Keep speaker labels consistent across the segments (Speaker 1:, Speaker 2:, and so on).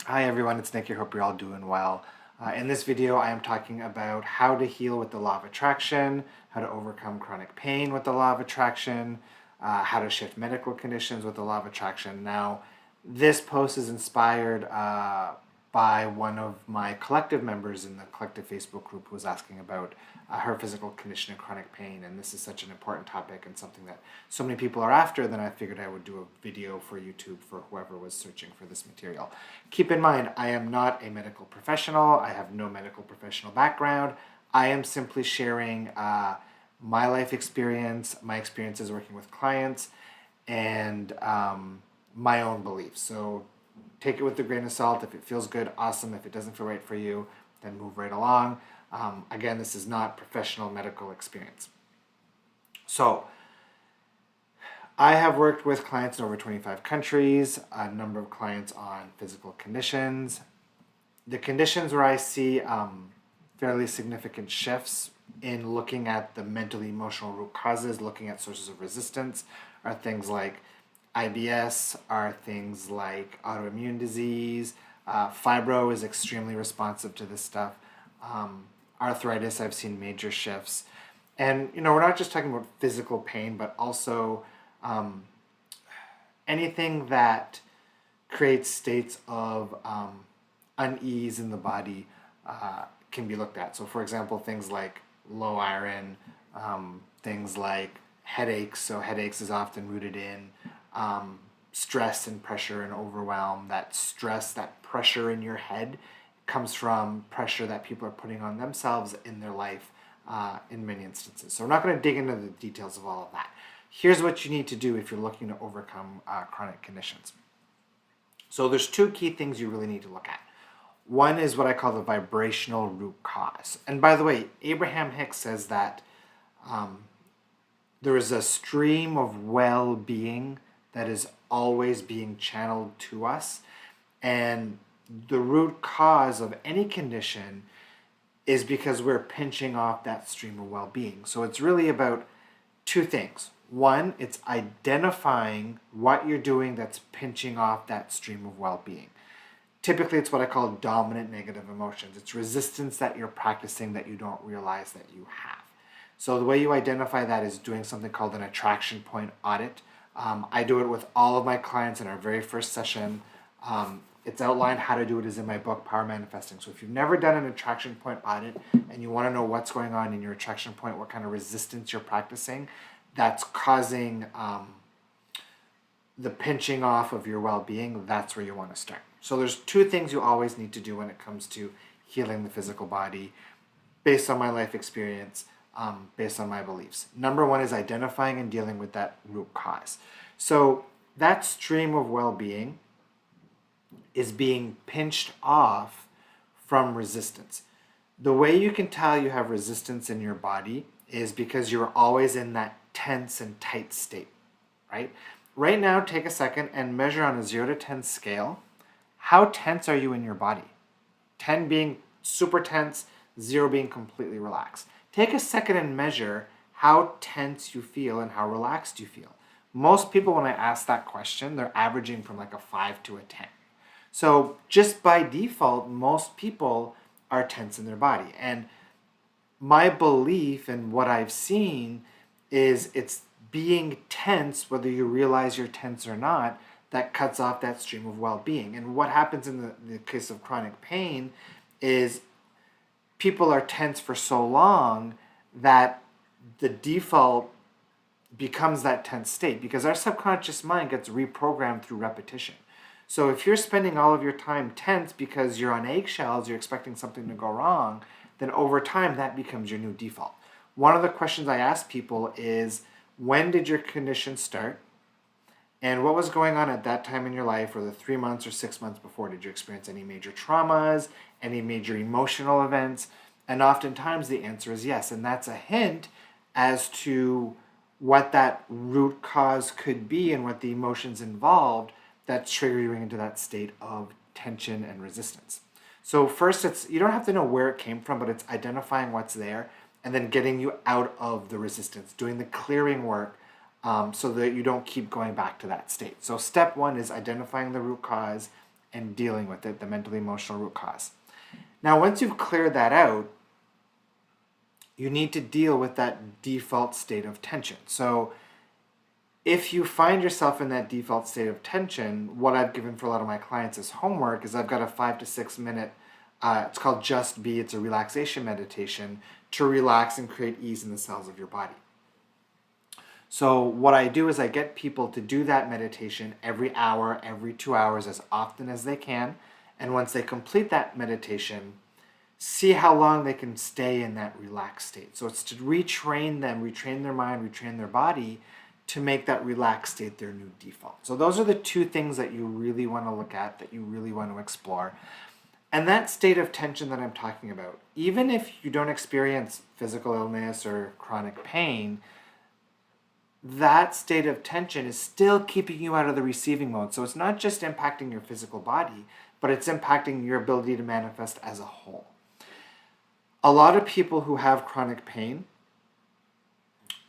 Speaker 1: Hi everyone, it's Nick here. Hope you're all doing well. In this video, I am talking about how to heal with the law of attraction, how to overcome chronic pain with the law of attraction, how to shift medical conditions with the law of attraction. Now, this post is inspired by one of my collective members in the collective Facebook group who was asking about her physical condition and chronic pain, and this is such an important topic and something that so many people are after, then I figured I would do a video for YouTube for whoever was searching for this material. Keep in mind, I am not a medical professional. I have no medical professional background. I am simply sharing my life experience, my experiences working with clients, and my own beliefs. So take it with a grain of salt. If it feels good, awesome. If it doesn't feel right for you, then move right along. Again, this is not professional medical experience. So I have worked with clients in over 25 countries, a number of clients on physical conditions. The conditions where I see fairly significant shifts in looking at the mental emotional root causes, looking at sources of resistance, are things like IBS, are things like autoimmune disease. Fibro is extremely responsive to this stuff. Arthritis, I've seen major shifts. And, we're not just talking about physical pain, but also anything that creates states of unease in the body can be looked at. So, for example, things like low iron, things like headaches. So, headaches is often rooted in stress and pressure and overwhelm. That stress, that pressure in your head comes from pressure that people are putting on themselves in their life in many instances. So we're not going to dig into the details of all of that. Here's what you need to do if you're looking to overcome chronic conditions. So there's two key things you really need to look at. One is what I call the vibrational root cause. And by the way, Abraham Hicks says that there is a stream of well-being that is always being channeled to us. And the root cause of any condition is because we're pinching off that stream of well-being. So it's really about two things. One, it's identifying what you're doing that's pinching off that stream of well-being. Typically, it's what I call dominant negative emotions. It's resistance that you're practicing that you don't realize that you have. So the way you identify that is doing something called an attraction point audit. I do it with all of my clients in our very first session. It's outlined how to do it is in my book, Power Manifesting. So if you've never done an attraction point audit and you want to know what's going on in your attraction point, what kind of resistance you're practicing, that's causing the pinching off of your well-being, that's where you want to start. So there's two things you always need to do when it comes to healing the physical body based on my life experience, based on my beliefs. Number one is identifying and dealing with that root cause. So that stream of well-being is being pinched off from resistance. The way you can tell you have resistance in your body is because you're always in that tense and tight state, right? Right now, take a second and measure on a 0 to 10 scale. How tense are you in your body? 10 being super tense, 0 being completely relaxed. Take a second and measure how tense you feel and how relaxed you feel. Most people, when I ask that question, they're averaging from like a 5 to a 10. So just by default, most people are tense in their body. And my belief and what I've seen is it's being tense, whether you realize you're tense or not, that cuts off that stream of well-being. And what happens in the case of chronic pain is people are tense for so long that the default becomes that tense state because our subconscious mind gets reprogrammed through repetition. So if you're spending all of your time tense because you're on eggshells, you're expecting something to go wrong, then over time that becomes your new default. One of the questions I ask people is, when did your condition start? And what was going on at that time in your life, or the 3 months or 6 months before? Did you experience any major traumas, any major emotional events? And oftentimes the answer is yes. And that's a hint as to what that root cause could be and what the emotions involved that trigger you into that state of tension and resistance. So first, you don't have to know where it came from, but it's identifying what's there and then getting you out of the resistance, doing the clearing work so that you don't keep going back to that state. So step one is identifying the root cause and dealing with it, the mental emotional root cause. Now, once you've cleared that out, you need to deal with that default state of tension. So if you find yourself in that default state of tension, what I've given for a lot of my clients as homework is I've got a 5 to 6 minute, it's called Just Be, it's a relaxation meditation to relax and create ease in the cells of your body. So what I do is I get people to do that meditation every hour, every 2 hours, as often as they can. And once they complete that meditation, see how long they can stay in that relaxed state. So it's to retrain them, retrain their mind, retrain their body to make that relaxed state their new default. So those are the two things that you really want to look at, that you really want to explore. And that state of tension that I'm talking about, even if you don't experience physical illness or chronic pain, that state of tension is still keeping you out of the receiving mode. So it's not just impacting your physical body, but it's impacting your ability to manifest as a whole. A lot of people who have chronic pain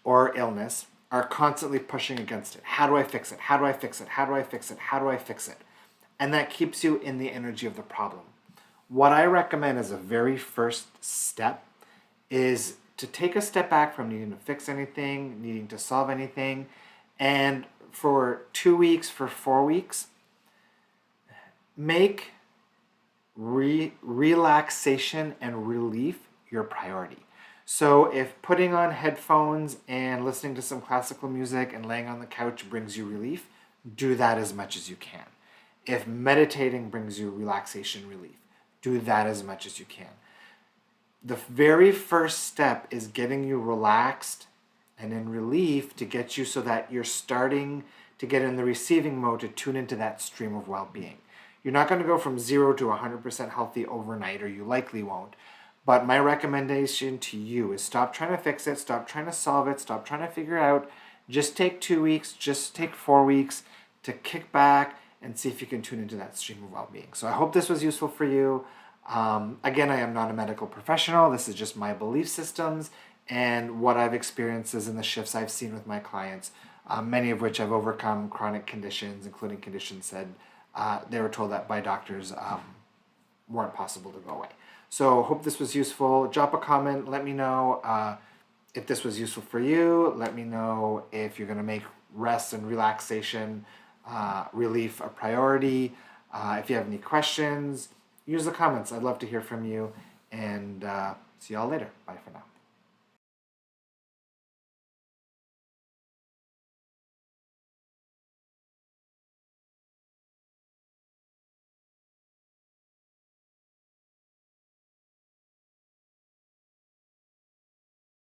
Speaker 1: or illness are constantly pushing against it. How do I fix it? How do I fix it? How do I fix it? How do I fix it? And that keeps you in the energy of the problem. What I recommend as a very first step is to take a step back from needing to fix anything, needing to solve anything, and for 2 weeks, for 4 weeks, make relaxation and relief your priority. So if putting on headphones and listening to some classical music and laying on the couch brings you relief, do that as much as you can. If meditating brings you relaxation relief, do that as much as you can. The very first step is getting you relaxed and in relief to get you so that you're starting to get in the receiving mode to tune into that stream of well-being. You're not going to go from 0 to 100% healthy overnight, or you likely won't. But my recommendation to you is stop trying to fix it, stop trying to solve it, stop trying to figure it out. Just take 2 weeks, just take 4 weeks to kick back and see if you can tune into that stream of well-being. So I hope this was useful for you. Again, I am not a medical professional. This is just my belief systems and what I've experienced in the shifts I've seen with my clients, many of which have overcome chronic conditions, including conditions said they were told that by doctors weren't possible to go away. So hope this was useful. Drop a comment. Let me know if this was useful for you. Let me know if you're going to make rest and relaxation relief a priority. If you have any questions, use the comments. I'd love to hear from you. And see y'all later. Bye for now.